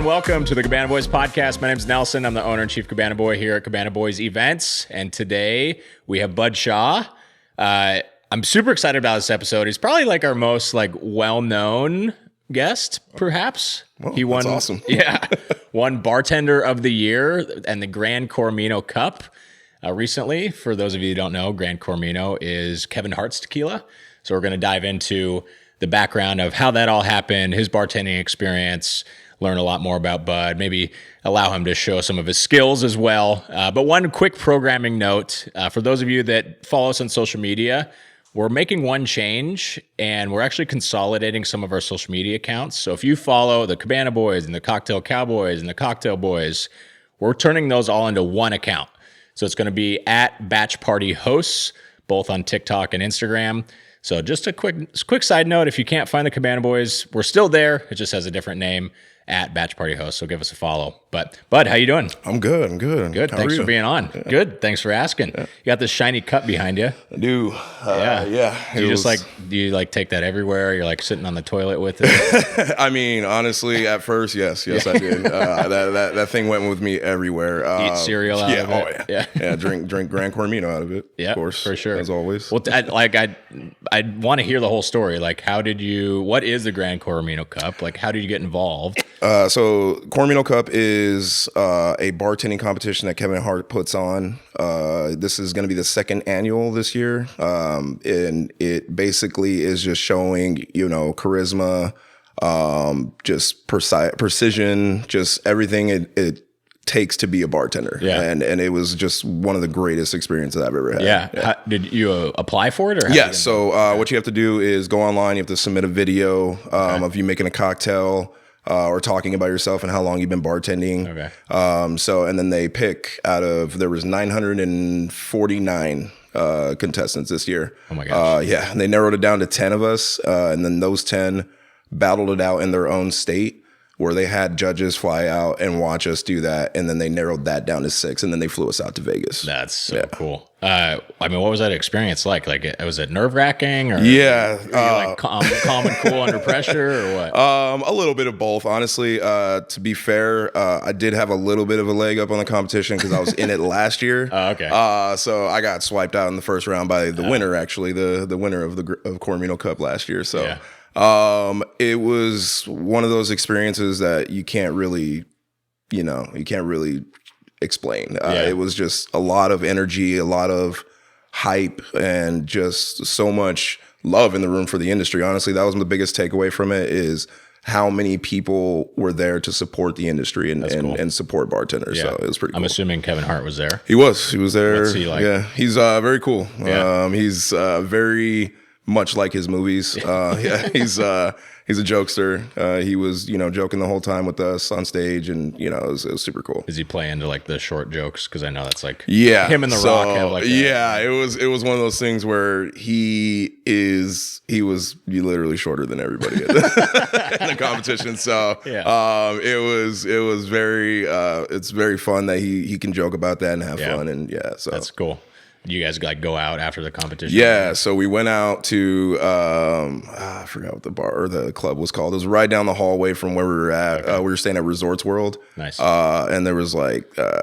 welcome to the Cabana Boys Podcast. My name is Nelson. I'm the owner and chief Cabana Boy here at Cabana Boys Events. And today we have Bud Shaw. I'm super excited about this episode. He's probably like our most well-known guest, perhaps. Well, he won, that's awesome. won Bartender of the Year and the Gran Coramino Cup recently. For those of you who don't know, Gran Coramino is Kevin Hart's tequila. So we're going to dive into the background of how that all happened, his bartending experience, learn a lot more about Bud, maybe allow him to show some of his skills as well. But one quick programming note, for those of you that follow us on social media, we're making one change, and we're actually consolidating some of our social media accounts. So if you follow the Cabana Boys and the Cocktail Cowboys and the Cocktail Boys, we're turning those all into one account. So it's going to be at Batch Party Hosts, both on TikTok and Instagram. So just a quick side note, if you can't find the Cabana Boys, we're still there. It just has a different name, at Batch Party Host. So give us a follow. But Bud, how you doing? I'm good. Good. Thanks for being on. Yeah. Good. Thanks for asking. Yeah. You got this shiny cup behind you. I do. Do you take that everywhere? You're like sitting on the toilet with it? I mean, honestly, at first, yes, I did. That thing went with me everywhere. Eat cereal out of it. Yeah. Drink Gran Coramino out of it. Yeah, of course, for sure, as always. Well, I want to hear the whole story. Like, what is the Gran Coramino Cup? Like, how did you get involved? So Coramino Cup is a bartending competition that Kevin Hart puts on. This is going to be the second annual this year. And it basically is just showing, charisma, just precision, just everything it takes to be a bartender. Yeah. And it was just one of the greatest experiences I've ever had. Yeah. Did you apply for it? So what you have to do is go online. You have to submit a video of you making a cocktail. Or talking about yourself and how long you've been bartending. Okay. And then they pick there was 949 contestants this year. Oh my gosh. And they narrowed it down to 10 of us. And then those 10 battled it out in their own state, where they had judges fly out and watch us do that. And then they narrowed that down to 6, and then they flew us out to Vegas. That's so cool. What was that experience like? Like, was it nerve-wracking? Or were you calm and cool under pressure, or what? A little bit of both, honestly. To be fair, I did have a little bit of a leg up on the competition because I was in it last year. Oh, okay. So I got swiped out in the first round by the winner, actually, the winner of Coramino Cup last year. So. Yeah. It was one of those experiences that you can't really explain. It was just a lot of energy, a lot of hype, and just so much love in the room for the industry. Honestly, that was the biggest takeaway from it, is how many people were there to support the industry and support bartenders. Yeah. So it was pretty cool. I'm assuming Kevin Hart was there. He was there. What's he like? Yeah. He's very cool. Yeah. He's very much like his movies. He's a jokester. He was, joking the whole time with us on stage, and it was super cool. Is he playing into like the short jokes? Because I know that's like him and The Rock have like it was one of those things where he was literally shorter than everybody in the competition. So it was very it's very fun that he can joke about that and have fun, and so that's cool. You guys go out after the competition? Yeah, so we went out to I forgot what the bar or the club was called. It was right down the hallway from where we were at. Okay. We were staying at Resorts World. Nice. And there was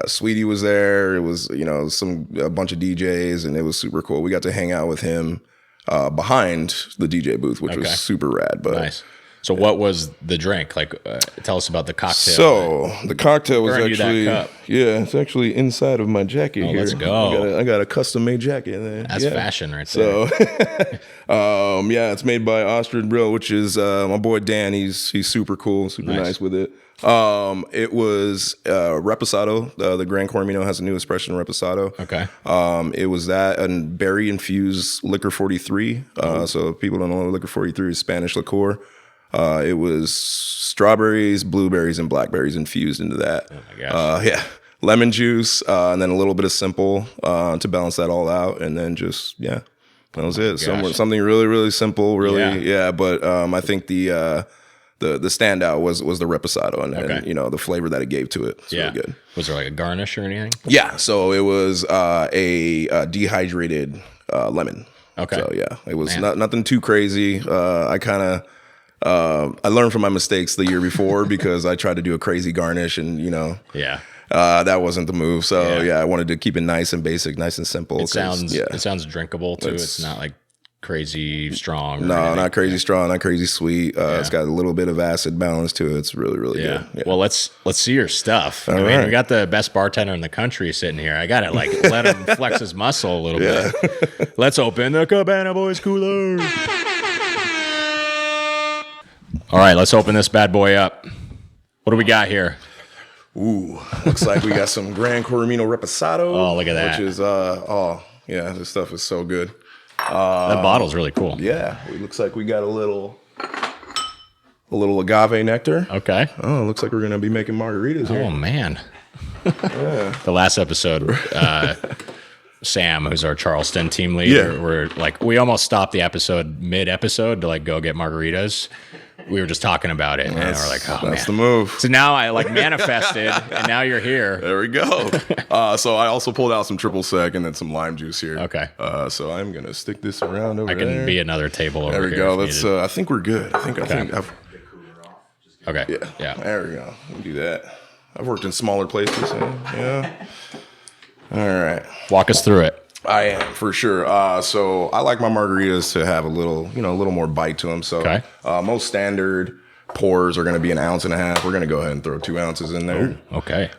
Sweetie was there. It was a bunch of DJs, and it was super cool. We got to hang out with him behind the DJ booth, which was super rad. But nice. So what was the drink? Like, tell us about the cocktail. So the cocktail was actually, it's actually inside of my jacket here. Let's go. I got a custom made jacket in there. That's fashion right there. So, it's made by Ostrich Brill, which is my boy Dan. He's super cool, super nice with it. It was Reposado. The Gran Coramino has a new espresso reposado. Okay. It was that and berry infused liquor 43. So if people don't know, liquor 43 is Spanish liqueur. It was strawberries, blueberries, and blackberries infused into that. Oh my gosh. Lemon juice, and then a little bit of simple to balance that all out, and then just that was it. Something really, really simple, But I think the standout was the reposado and the flavor that it gave to it. It's really good. Was there like a garnish or anything? Yeah, so it was a dehydrated lemon. Okay. So it was nothing too crazy. I kind of I learned from my mistakes the year before because I tried to do a crazy garnish and, Yeah. That wasn't the move. So I wanted to keep it nice and basic, nice and simple. It sounds drinkable too. It's not like crazy strong. No, not crazy strong, not crazy sweet. It's got a little bit of acid balance to it. It's really, really good. Yeah. Well, let's see your stuff. I mean, we got the best bartender in the country sitting here. I gotta let him flex his muscle a little bit. Let's open the Cabana Boys cooler. All right, let's open this bad boy up. What do we got here? Ooh, looks like we got some Gran Coramino Reposado. Oh, look at that. Which is, this stuff is so good. That bottle's really cool. Yeah, it looks like we got a little agave nectar. Okay. Oh, it looks like we're going to be making margaritas here. Oh, man. The last episode, Sam, who's our Charleston team leader, we almost stopped the episode mid-episode to go get margaritas. We were just talking about it, and we're like, "Oh, that's the move." So now I manifested, and now you're here. There we go. So I also pulled out some triple sec and then some lime juice here. Okay. So I'm gonna stick this around over there. I can be another table over here. There we go. Let's. I think we're good. I think. Okay. Yeah. There we go. We'll do that. I've worked in smaller places. So, yeah. All right. Walk us through it. I am, for sure. So I like my margaritas to have a little more bite to them. So most standard pours are going to be 1.5 ounces. We're going to go ahead and throw 2 ounces in there. Ooh, okay.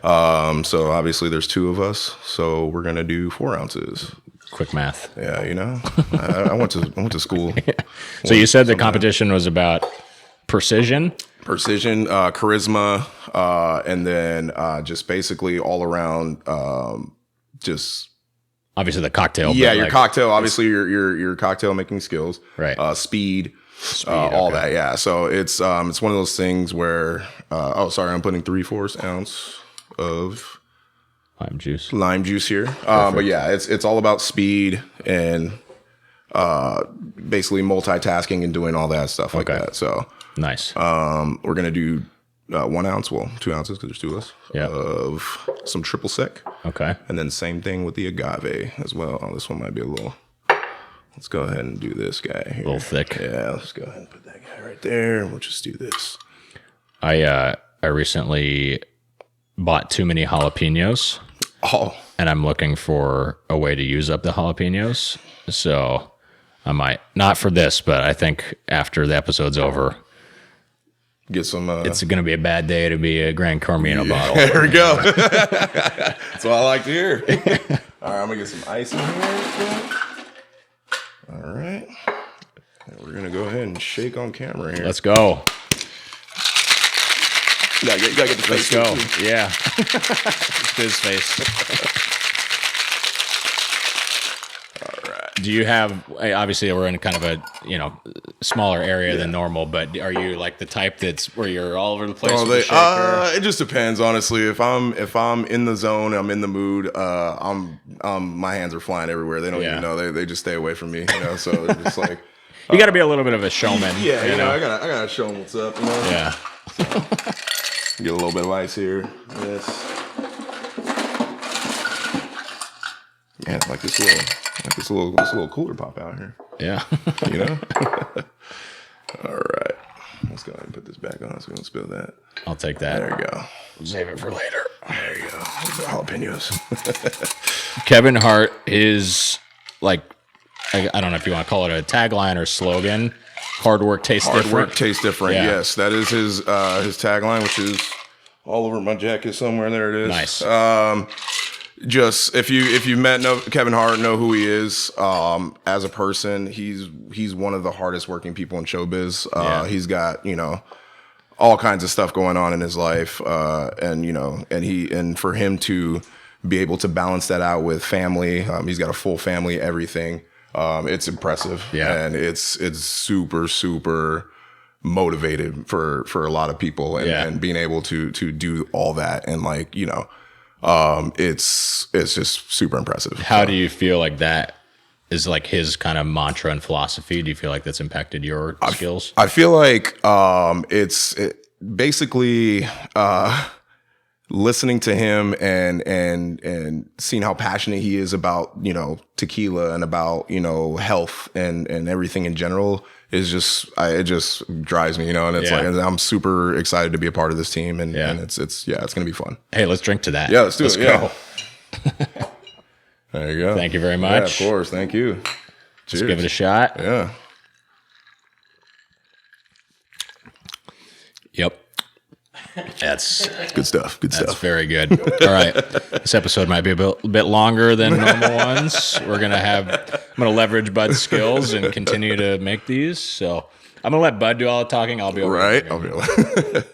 So obviously there's 2 of us, so we're going to do 4 ounces. Quick math. Yeah, I went to school. So you said the competition was about precision, charisma, and then just basically all around, just. Obviously the cocktail. Yeah, your cocktail. Obviously your cocktail making skills. Right. Speed, all that. Yeah. So it's one of those things where I'm putting 3/4 ounce of lime juice here. But yeah, it's all about speed and basically multitasking and doing all that stuff like that. So nice. We're gonna do 1 ounce, 2 ounces because there's 2 of us, of some triple sec. Okay. And then same thing with the agave as well. Oh, this one might be a little, let's go ahead and do this guy here. A little thick. Yeah, let's go ahead and put that guy right there. We'll just do this. I recently bought too many jalapenos. Oh. And I'm looking for a way to use up the jalapenos. So I might, not for this, but I think after the episode's over, get some. It's going to be a bad day to be a Gran Coramino bottle. There we go. That's what I like to hear. All right, I'm going to get some ice in here. All right. And we're going to go ahead and shake on camera here. Let's go. You got to get the face. Let's go. Yeah. His face. Do you have, obviously we're in kind of a, smaller area than normal, but are you like the type that's where you're all over the place with the shaker? It just depends, honestly. If I'm in the zone, I'm in the mood, my hands are flying everywhere. They don't even know. They just stay away from me, so it's just like. You got to be a little bit of a showman. Yeah, I gotta show them what's up, Yeah. Get a little bit of ice here. Yes. Man, I like this little cooler pop out here. Yeah. All right. Let's go ahead and put this back on. So we don't spill that. I'll take that. There you go. Save it for later. There you go. Jalapenos. Kevin Hart is I don't know if you want to call it a tagline or slogan. Hard work tastes different. Hard work tastes different. Yeah. Yes, that is his tagline, which is all over my jacket somewhere. There it is. Nice. Just if you met Kevin Hart, know who he is as a person. He's one of the hardest working people in showbiz. He's got all kinds of stuff going on in his life, and for him to be able to balance that out with family, he's got a full family, everything. It's impressive, and it's super super motivated for a lot of people, and being able to do all that and it's just super impressive. How do you feel like that is his kind of mantra and philosophy? Do you feel like that's impacted your skills? I feel like basically listening to him and seeing how passionate he is about, you know, tequila and about, you know, health and everything in general is just, it just drives me, you know, and it's like, I'm super excited to be a part of this team and it's going to be fun. Hey, let's drink to that. Yeah, let's do it. Go. There you go. Thank you very much. Yeah, of course. Thank you. Cheers. Let's give it a shot. Yeah. Yep. That's good stuff. Good That's stuff. very good. All right. This episode might be a bit longer than normal ones. I'm going to leverage Bud's skills and continue to make these. So I'm going to let Bud do all the talking. I'll be over right. here.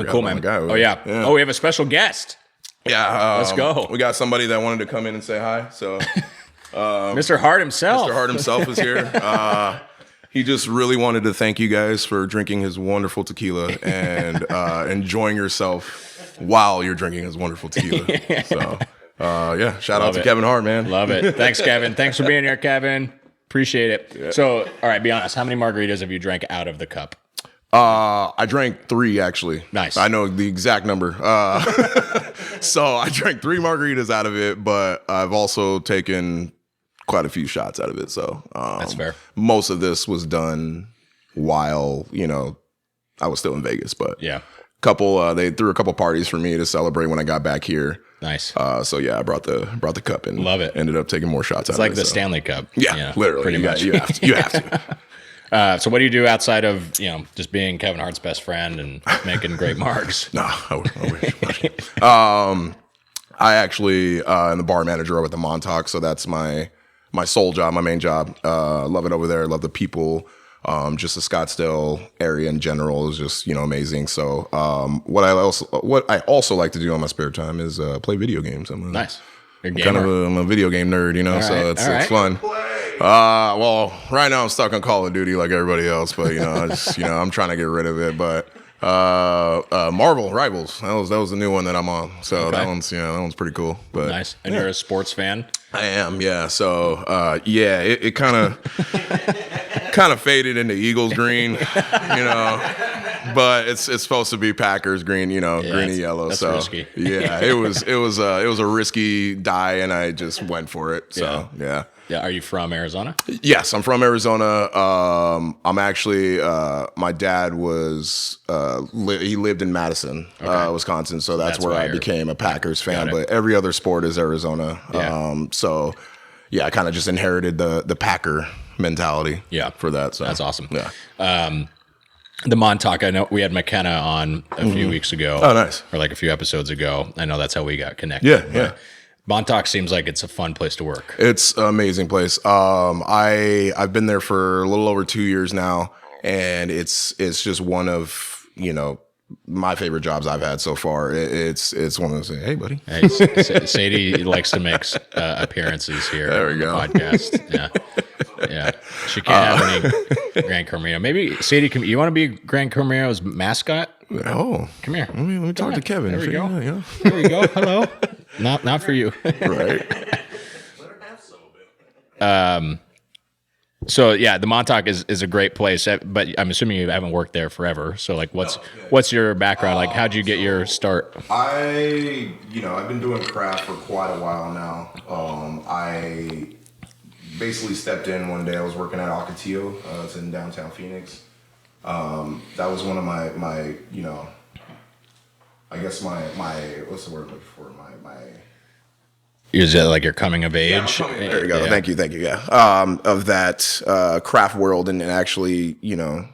Cool, man. Oh, yeah. Oh, we have a special guest. Yeah. Let's go. We got somebody that wanted to come in and say hi. So Mr. Hart himself. Mr. Hart himself is here. He just really wanted to thank you guys for drinking his wonderful tequila and enjoying yourself while you're drinking his wonderful tequila. So, shout out to Kevin Hart, man. Love it. Thanks, Kevin. Thanks for being here, Kevin. Appreciate it. Yeah. So, all right, be honest. How many margaritas have you drank out of the cup? I drank 3, actually. Nice. I know the exact number. So I drank 3 margaritas out of it, but I've also taken quite a few shots out of it. So that's fair. Most of this was done while, you know, I was still in Vegas, but they threw a couple parties for me to celebrate when I got back here. Nice. So I brought the cup and love it. Ended up taking more shots out of it. It's like the Stanley Cup. Yeah, you know, literally. Pretty much. You have to. So what do you do outside of, you know, just being Kevin Hart's best friend and making great marks? No, I wish. I actually am the bar manager over at the Montauk, so that's my sole job, my main job. Love it over there. Love the people. Just the Scottsdale area in general is just, you know, amazing. So what I also like to do on my spare time is play video games. Nice. I'm a video game nerd, you know, so it's fun. Well, right now I'm stuck on Call of Duty like everybody else, but you know, I'm trying to get rid of it. But Marvel Rivals, that was the new one that I'm on. So that one's pretty cool. But nice. And you're a sports fan? I am, yeah. So it kind of faded into Eagles green, you know. But it's supposed to be Packers green, you know, green and yellow. That's so risky. Yeah, it was a risky die, and I just went for it. So yeah. Are you from Arizona? Yes, I'm from Arizona. I'm actually my dad was he lived in Madison, Wisconsin, so that's where I became a Packers fan. But every other sport is Arizona. I kind of just inherited the Packer mentality. For that. So that's awesome. Yeah. The Montauk, I know we had McKenna on a few weeks ago. Oh, nice. Or like a few episodes ago. I know that's how we got connected. Yeah. Montauk seems like it's a fun place to work. It's an amazing place. I've been there for a little over 2 years now, and it's just one of, you know, my favorite jobs I've had so far. It's one of those. Hey, buddy. Hey, Sadie likes to make appearances here. There we go. On the podcast. Yeah. She can't have any Gran Coramino. Maybe Sadie, you want to be Gran Coramino's mascot? Oh, come here. Let me talk to Kevin. There we go. There we go. Hello. Not for you. Right. So the Montauk is a great place, but I'm assuming you haven't worked there forever. So like, what's your background? Like, how'd you get your start? I've been doing craft for quite a while now. I basically stepped in one day. I was working at Ocotillo. It's in downtown Phoenix. That was one of my you know, I guess my what's the word I'm looking for? My is it like your coming of age? There you go. Yeah. Thank you. Yeah. Of that craft world and actually, you know,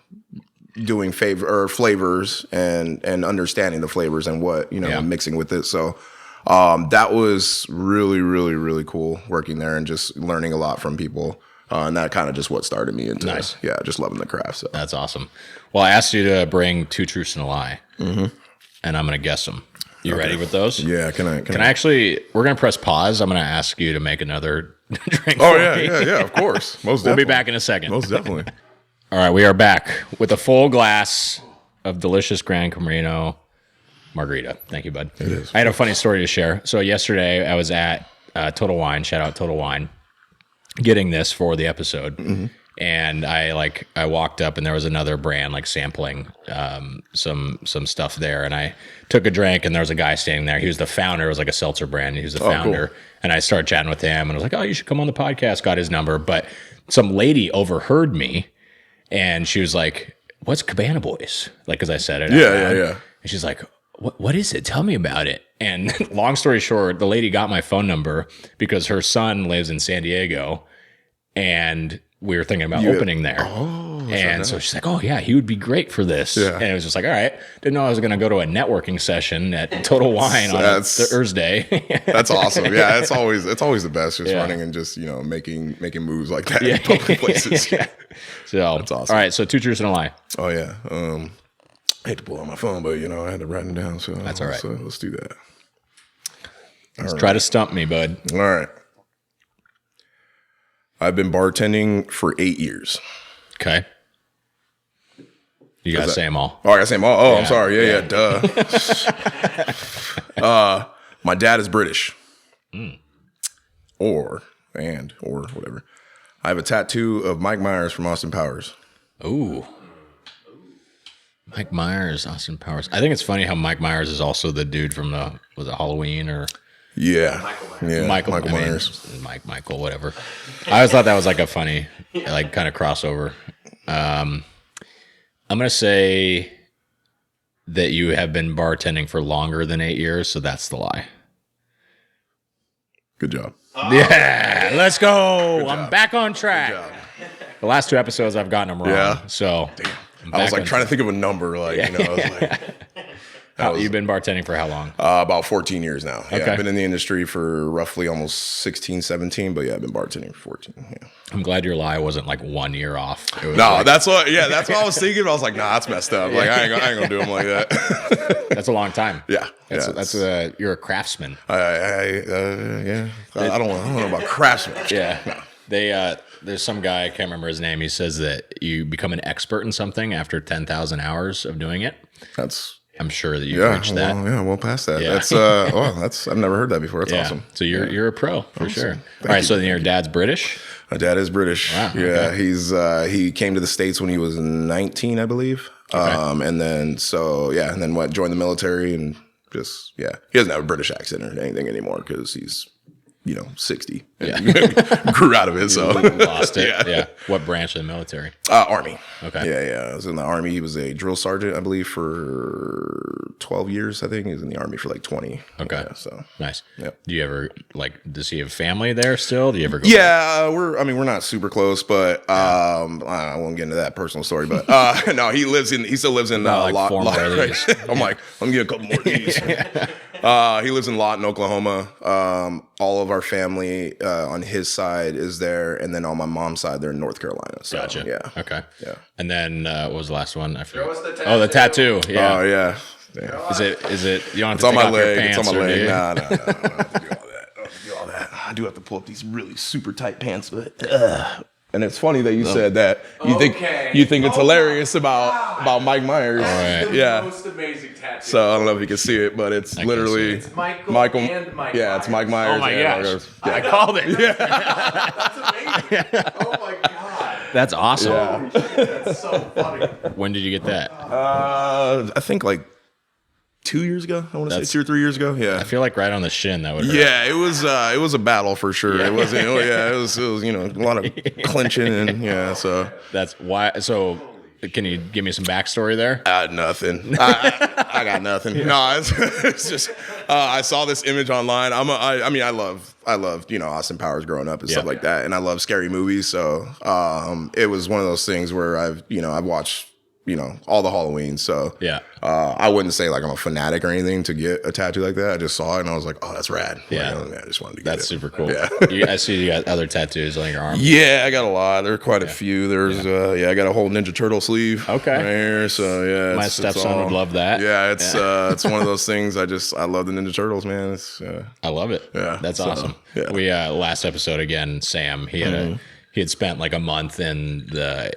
doing flavors and understanding the flavors and what, you know, mixing with it. So that was really, really, really cool working there and just learning a lot from people. And that kind of just what started me into just loving the craft. So that's awesome. Well, I asked you to bring 2 truths and a lie, and I'm going to guess them. You ready with those? Yeah. Can I actually? We're going to press pause. I'm going to ask you to make another drink. Oh yeah. Of course. We'll be back in a second. Most definitely. All right, we are back with a full glass of delicious Gran Coramino margarita. Thank you, bud. It is. I had a funny story to share. So yesterday I was at Total Wine. Shout out Total Wine. Getting this for the episode, And I walked up and there was another brand like sampling some stuff there, and I took a drink and there was a guy standing there. He was the founder. It was like a seltzer brand. He was the founder. Cool. And I started chatting with him and I was like, oh, you should come on the podcast. Got his number. But some lady overheard me and she was like, what's Cabana Boys? Like, cause I said it. Yeah. And she's like, what is it? Tell me about it. And long story short, the lady got my phone number because her son lives in San Diego and we were thinking about opening there. So she's like, oh yeah, he would be great for this. Yeah. And it was just like, all right. Didn't know I was going to go to a networking session at Total Wine on a Thursday. That's awesome. Yeah. It's always the best, just running and just, making moves like that in public places. Yeah. So that's awesome. All right. So 2 truths and a lie. Oh yeah. I hate to pull out my phone, but I had to write it down. So that's all right. Let's do that. Let's try to stump me, bud. All right. I've been bartending for 8 years. Okay. You gotta say them all. Oh, I gotta say them all. Oh, yeah. I'm sorry. Yeah. Duh. My dad is British. Or whatever. I have a tattoo of Mike Myers from Austin Powers. Ooh. Mike Myers, Austin Powers. I think it's funny how Mike Myers is also the dude from was it Halloween or? Yeah. Michael Myers. Michael, whatever. I always thought that was like a funny, like kind of crossover. I'm going to say that you have been bartending for longer than 8 years, so that's the lie. Good job. Yeah, let's go. I'm back on track. The last 2 episodes I've gotten them wrong. Yeah. So I was like trying to think of a number, I was like. You've been bartending for how long? About 14 years now. Yeah, okay. I've been in the industry for roughly almost 16, 17, but I've been bartending for 14. Yeah. I'm glad your lie wasn't like 1 year off. That's what I was thinking. I was like, nah, that's messed up. Like I ain't gonna do them like that. That's a long time. Yeah. You're a craftsman. Yeah. I don't know about craftsman. Yeah. No. There's some guy, I can't remember his name. He says that you become an expert in something after 10,000 hours of doing it. I'm sure that you've reached that. Well past that. Yeah. That's I've never heard that before. That's awesome. So you're a pro for sure. All right. So then your dad's British? My dad is British. Wow, yeah. Okay. He came to the States when he was 19, I believe. Okay. And then joined the military and just he doesn't have a British accent or anything anymore because he's 60. Yeah. Grew out of it, so. Lost it. Yeah. What branch of the military? Army. Okay. Yeah. I was in the Army. He was a drill sergeant, I believe, for 12 years, I think. He was in the Army for like 20. Okay. Yeah, so. Nice. Yep. Do you ever, does he have family there still? Do you ever go back? We're not super close, but I won't get into that personal story, but no, he still lives in Lawton. Right? I'm like, let me get a couple more of these. He lives in Lawton, Oklahoma. All of our family on his side is there, and then on my mom's side, they're in North Carolina. So, gotcha. Yeah. Okay. Yeah. And then what was the last one? I forgot. Show us the tattoo. Oh, the tattoo. Yeah. Oh, yeah. Is it? You don't have it's to on take my off leg. your pants. It's on my leg. No. I don't have to do all that. I do have to pull up these really super tight pants, but. And it's funny that you said that. You think it's hilarious about Mike Myers. Right. The most amazing tattoo. So I don't know if you can see it, but it's literally it's Michael and Mike. Yeah, it's Mike Myers. Oh my gosh! I called it. Yeah. That's amazing. Oh my god. That's awesome. Yeah. Holy shit, that's so funny. When did you get that? I think like 2 years ago. I want to say 2 or 3 years ago. Yeah. I feel like right on the shin that would hurt. Yeah, it was a battle for sure. Yeah. It wasn't. It was a lot of clinching and so that's why. So can you give me some backstory there? Nothing. I got nothing. Yeah. No, it's just I saw this image online. I love Austin Powers growing up and stuff like that, and I love scary movies. So it was one of those things where I've watched all the Halloween. So I wouldn't say like I'm a fanatic or anything to get a tattoo like that. I just saw it and I was like, oh, that's rad. Yeah. I just wanted to get That's it. super cool. Yeah. I see you got other tattoos on your arm. Yeah, I got a lot. There are quite a few. There's I got a whole Ninja Turtle sleeve right here. So yeah. My stepson would love that. Yeah, it's one of those things. I love the Ninja Turtles, man. I love it. Yeah. That's awesome. Yeah. We last episode again, Sam, he had he had spent like a month in the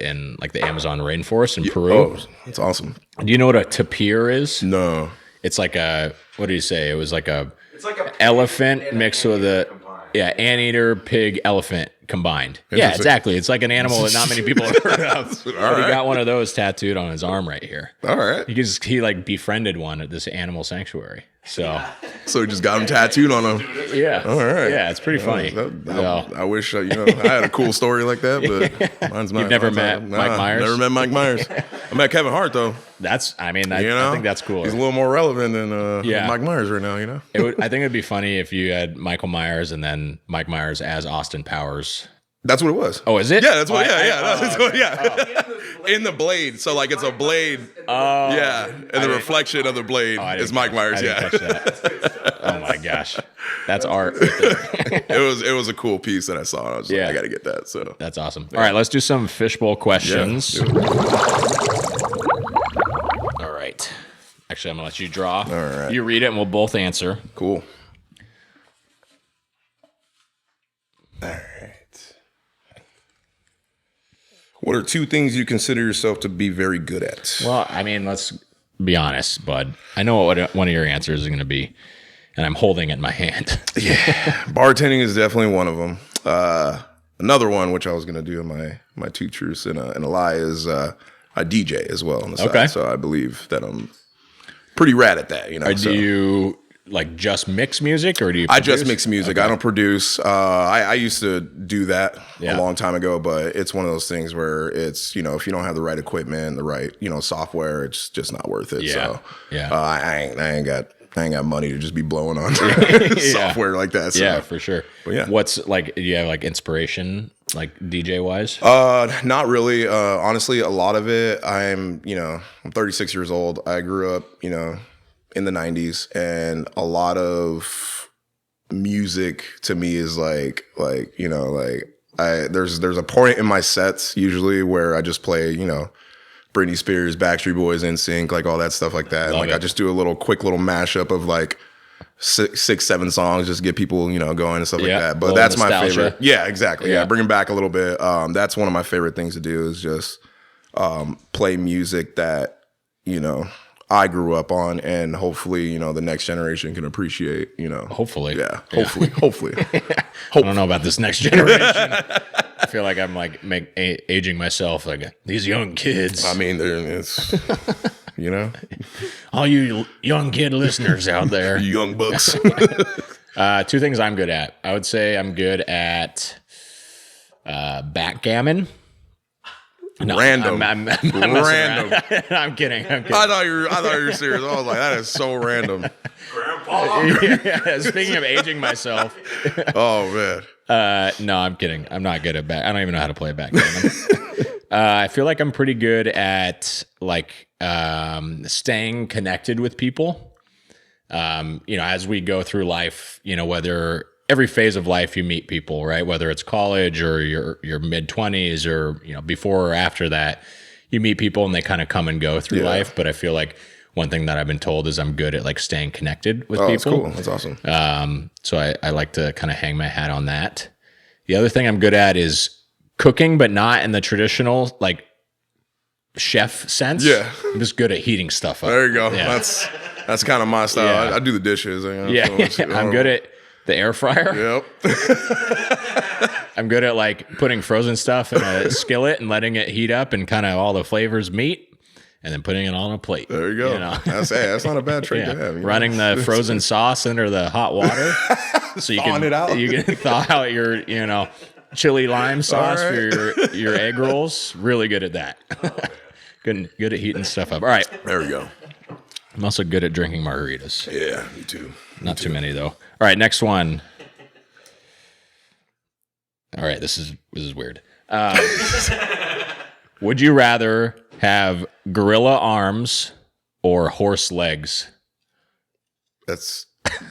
Amazon rainforest in Peru. Oh, that's awesome. Do you know what a tapir is? No. It's like what do you say? It was like It's like a elephant mixed with anteater pig elephant combined. Yeah, exactly. It's like an animal that not many people have heard of. But he got one of those tattooed on his arm right here. All right. He like befriended one at this animal sanctuary. So he just got him tattooed on him. Yeah. All right. Yeah, it's pretty funny. I wish I had a cool story like that, but mine's not. You've never met Mike Myers? Never met Mike Myers. I met Kevin Hart though. I think that's cool. He's a little more relevant than Mike Myers right now. I think it'd be funny if you had Michael Myers and then Mike Myers as Austin Powers. That's what it was. Oh, is it? Yeah, that's what. In the blade, so like it's a blade. Oh, yeah, and the reflection of the blade is Mike Myers. Yeah. Oh my gosh, that's art. It was a cool piece that I saw. I was like, I got to get that. So that's awesome. All right, let's do some fishbowl questions. Yeah, all right. Actually, I'm gonna let you draw. All right. You read it, and we'll both answer. Cool. All right. What are 2 things you consider yourself to be very good at? Well, I mean, let's be honest, bud. I know what one of your answers is going to be, and I'm holding it in my hand. Yeah, bartending is definitely one of them. Another one, which I was going to do in my 2 truths and a lie, is I DJ as well on the side. So I believe that I'm pretty rad at that. Do you like just mix music, or do you? I just mix music. Okay. I don't produce. I used to do that a long time ago, but it's one of those things where it's, if you don't have the right equipment, the right, software, it's just not worth it. Yeah. So I ain't got money to just be blowing on software like that. So. Yeah, for sure. But yeah. What's like, do you have like inspiration, like DJ wise? Not really. Honestly, a lot of it, I'm 36 years old. I grew up, in the 90s, and a lot of music to me is there's a point in my sets usually where I just play, Britney Spears, Backstreet Boys, NSYNC, like all that stuff like that. I just do a quick little mashup of like 6-7 songs, just get people, going and stuff like that. But that's nostalgia. My favorite. Yeah, exactly. Yeah, bring it back a little bit. That's one of my favorite things to do is just play music that, I grew up on, and hopefully, the next generation can appreciate, Hopefully. Yeah. Hopefully. I don't know about this next generation. I feel like I'm like aging myself, like these young kids. I mean, it's, all you young kid listeners out there. Young bucks. 2 things I'm good at. I would say I'm good at backgammon. No, random. I'm random. I'm kidding. I thought you were serious. I was like, that is so random. Grandpa. Yeah, speaking of aging myself. Oh man. No, I'm kidding. I'm not good at I don't even know how to play backgammon. I feel like I'm pretty good at like staying connected with people. As we go through life, whether every phase of life you meet people, right? Whether it's college or your mid-20s or, before or after that, you meet people and they kind of come and go through life. But I feel like one thing that I've been told is I'm good at like staying connected with people. That's cool. That's awesome. So I like to kind of hang my hat on that. The other thing I'm good at is cooking, but not in the traditional like chef sense. Yeah. I'm just good at heating stuff up. There you go. Yeah. That's kind of my style. Yeah. I do the dishes. I'm good at the air fryer. Yep. I'm good at like putting frozen stuff in a skillet and letting it heat up and kind of all the flavors meet, and then putting it on a plate. There you go. That's not a bad trait to have. Running the frozen sauce under the hot water so you can thaw out your chili lime sauce for your egg rolls. Really good at that. Good at heating stuff up. All right. There we go. I'm also good at drinking margaritas. Yeah, me too. Not too many though. All right, next one. All right, this is weird. Would you rather have gorilla arms or horse legs? That's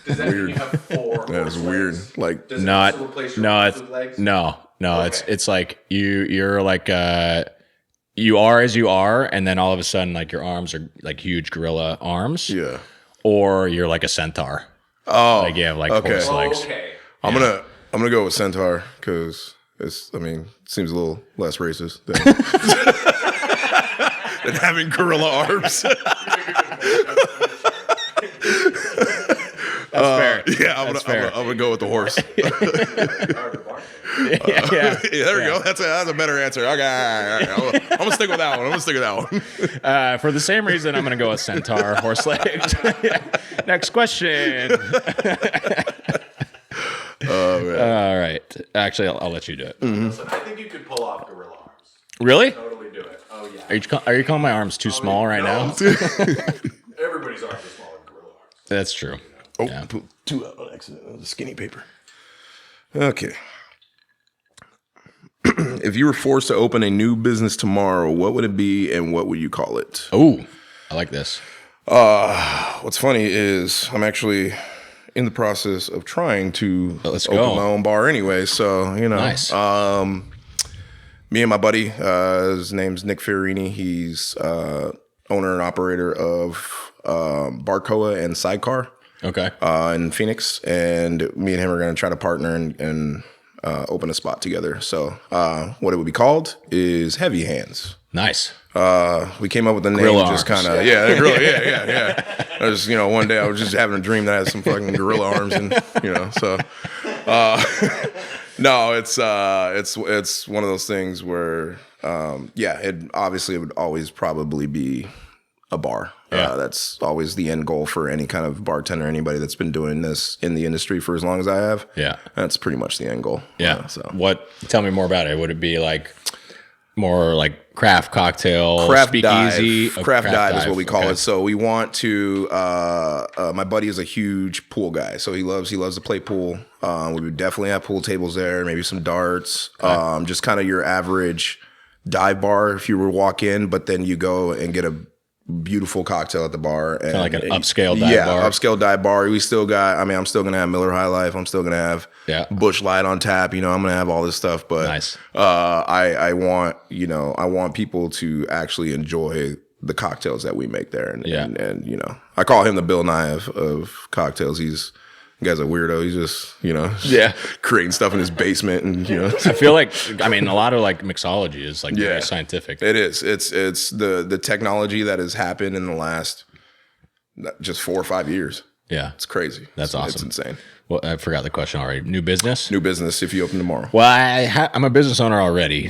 Does that mean you have 4? that's weird. Like Does it Not also replace your no, arms it's with legs? no. Okay. It's like you're like you are as you are, and then all of a sudden like your arms are like huge gorilla arms. yeah. Or you're like a centaur. Oh, Like you have like okay. horse legs. Okay. I'm gonna go with centaur because seems a little less racist than, than having gorilla arms. fair. Yeah, I'm That's gonna fair. I'm gonna go with the horse. Yeah. Yeah, there we go. That's a better answer. Okay, all right. I'm gonna stick with that one. For the same reason, I'm going to go with centaur, horse legs. Next question. Oh man. All right. Actually, I'll let you do it. Listen, I think you could pull off gorilla arms. Really? Totally do it. Oh yeah. Are you calling my arms too small right now? Everybody's arms are smaller than gorilla arms. That's true. Oh, Yeah. put 2 out on accident. That was skinny paper. Okay. If you were forced to open a new business tomorrow, what would it be and what would you call it? Oh, I like this. What's funny is I'm actually in the process of trying to Let's open go. my own bar anyway. So, Nice. Me and my buddy, his name's Nick Fiorini. He's owner and operator of Barcoa and Sidecar Okay. in Phoenix. And me and him are going to try to partner and open a spot together. So what it would be called is Heavy Hands. Nice. We came up with the name Gorilla just arms. kind of, yeah. I was, one day I was just having a dream that I had some fucking gorilla arms and, so, no, it's one of those things where, it would always probably be a bar. Yeah. That's always the end goal for any kind of bartender, anybody that's been doing this in the industry for as long as I have. Yeah. That's pretty much the end goal. Yeah. So Tell me more about it. Would it be like more like craft cocktail, craft speakeasy? dive. Craft dive is what we call Okay. it. So we want to. My buddy is a huge pool guy, so he loves to play pool. We would definitely have pool tables there, maybe some darts. Just kind of your average dive bar if you were to walk in, but then you go and get a beautiful cocktail at the bar. And, Like an upscale dive bar. upscale dive bar. We still got, I'm still going to have Miller High Life. I'm still going to have Busch Light on tap. I'm going to have all this stuff. But Nice. I want people to actually enjoy the cocktails that we make there. And I call him the Bill Nye of cocktails. The guy's a weirdo. He's just, creating stuff in his basement. And, I feel like, a lot of like mixology is like very scientific. It is. It's the technology that has happened in the last just 4 or 5 years. Yeah. It's crazy. That's awesome. It's insane. Well, I forgot the question already. New business? New business if you open tomorrow. Well, I'm a business owner already.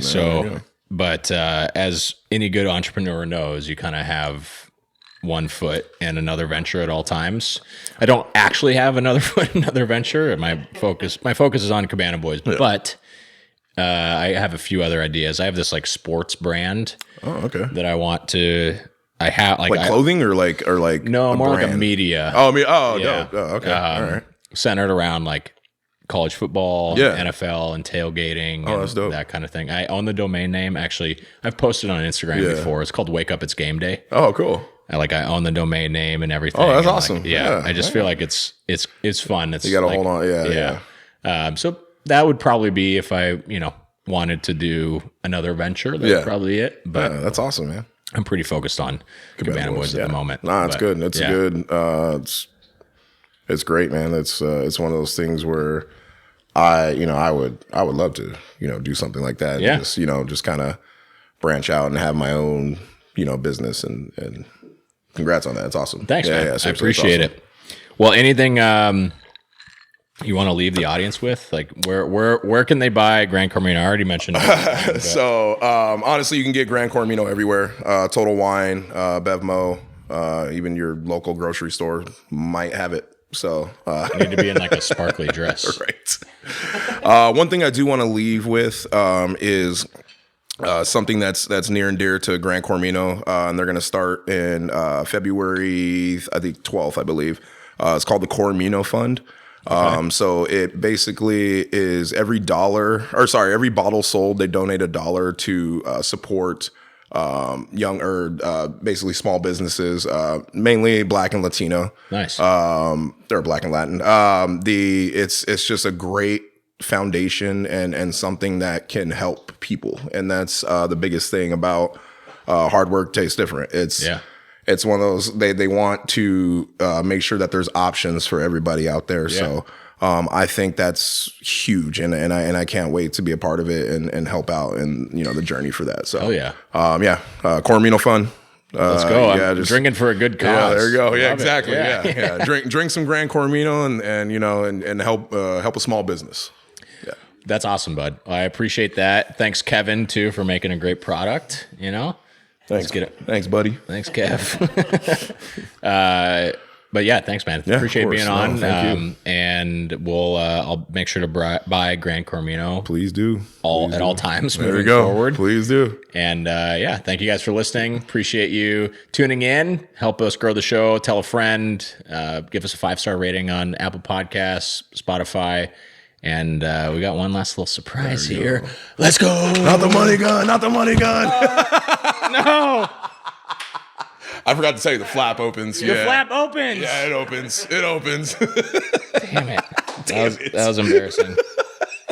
But as any good entrepreneur knows, you kind of have one foot in another venture at all times. I don't actually have another foot in another venture. My focus is on Cabana Boys, but I have a few other ideas. I have this like sports brand that I want to. I have like clothing or like no, more brand? like a media. Dope. Oh, okay. All right. Centered around like college football, NFL, and tailgating, that's dope. that kind of thing. I own the domain name. Actually, I've posted on Instagram before. It's called Wake Up It's Game Day. Oh, cool. I own the domain name and everything. Oh, that's and awesome. I just feel like it's fun. It's You got to hold on. Yeah. So that would probably be if I wanted to do another venture. That's probably it. But That's awesome, man. I'm pretty focused on Cabana Boys at the moment. Nah, it's good. It's good. It's great, man. It's one of those things where I would love to do something like that. Yeah. And just kind of branch out and have my own business and congrats on that. It's awesome. Thanks, man. Yeah, I appreciate it. Well, anything you want to leave the audience with? Like where can they buy Gran Coramino? I already mentioned it. So honestly, you can get Gran Coramino everywhere. Total Wine, Bevmo, even your local grocery store might have it. So I need to be in like a sparkly dress. Right. One thing I do want to leave with is something that's near and dear to Gran Coramino, and they're going to start in February, I think 12th, I believe. It's called the Coramino Fund. So it basically is every bottle sold, they donate $1 to support young or basically small businesses, mainly Black and Latino. Nice. Or Black and Latin. It's just a great foundation and something that can help people, and that's the biggest thing about hard work tastes different. It's one of those they want to make sure that there's options for everybody out there. Yeah. So I think that's huge, and I can't wait to be a part of it and help out in the journey for that. So Coramino Fund. Let's go. I'm just drinking for a good cause. Yeah, there you go. Yeah, Love exactly. it. Yeah. Drink some Gran Coramino and help a small business. Yeah. That's awesome, bud. I appreciate that. Thanks, Kevin, too, for making a great product. Thanks. Let's get it. Thanks, buddy. Thanks, Kev. But yeah, thanks, man. Yeah, Appreciate of course. being on. No, thank you. And we'll I'll make sure to buy Gran Coramino Please do. at all times There moving you go. forward. Please do. And thank you guys for listening. Appreciate you tuning in. Help us grow the show. Tell a friend. Give us a 5-star rating on Apple Podcasts, Spotify. And we got one last little surprise here. Go. Let's go. Not the money gun. Not the money gun. No. I forgot to tell you the flap opens. The flap opens. Yeah, it opens. It opens. Damn it. That was embarrassing.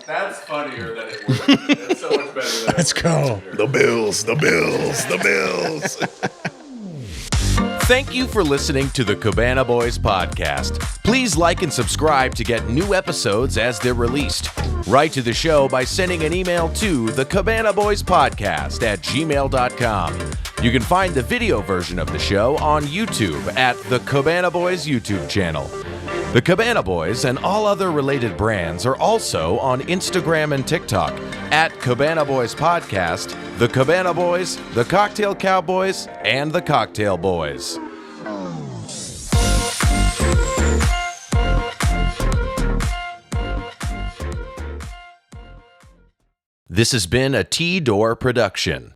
That's funnier than it was. That's so much better than Let's go. The Bills. The Bills. The Bills. Thank you for listening to the Cabana Boys Podcast. Please like and subscribe to get new episodes as they're released. Write to the show by sending an email to thecabanaboyspodcast@gmail.com. You can find the video version of the show on YouTube at the Cabana Boys YouTube channel. The Cabana Boys and all other related brands are also on Instagram and TikTok at Cabana Boys Podcast, the Cabana Boys, the Cocktail Cowboys, and the Cocktail Boys. This has been a T-Door production.